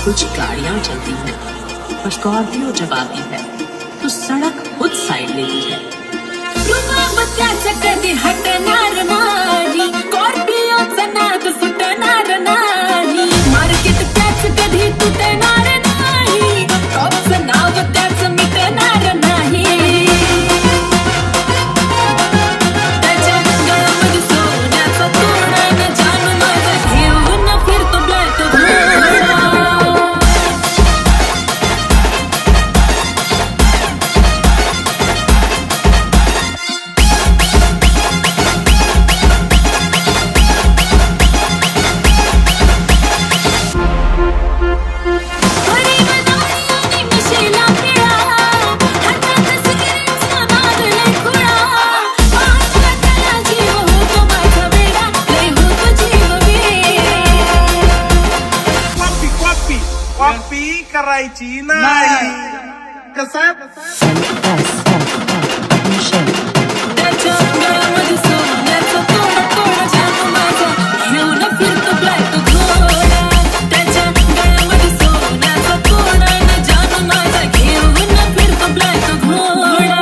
कुछ गाड़ियां चलती हैं पर स्कॉर्पियो जब आती है तो सड़क खुद साइड लेती है। रुबाबत्याचं कधी हटणार नाही, स्कॉर्पिओचं नाद सुटणार नाही, मार्केट त्याच कधी तुटणार नाही, टॉपचं नाव त्याच मिटणार नाही, त्याच्या गळ्यामध्ये सोन्याचा तोरणा न जानू माझा घेऊन फिरतो ब्लॅक घोडा. कॉपी करायची नाही. कसं त्याच्या गळ्यामध्ये सोन्याचं तोडा तोडा जानू माझा घेऊन फिरतो ब्लॅक घोडा, त्याच्या गळ्यामध्ये सोन्याचं तोडा न जानू माझा घेऊन फिरतो ब्लॅक घोडा.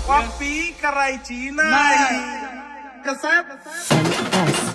कॉपी करायची नाही कसं आहे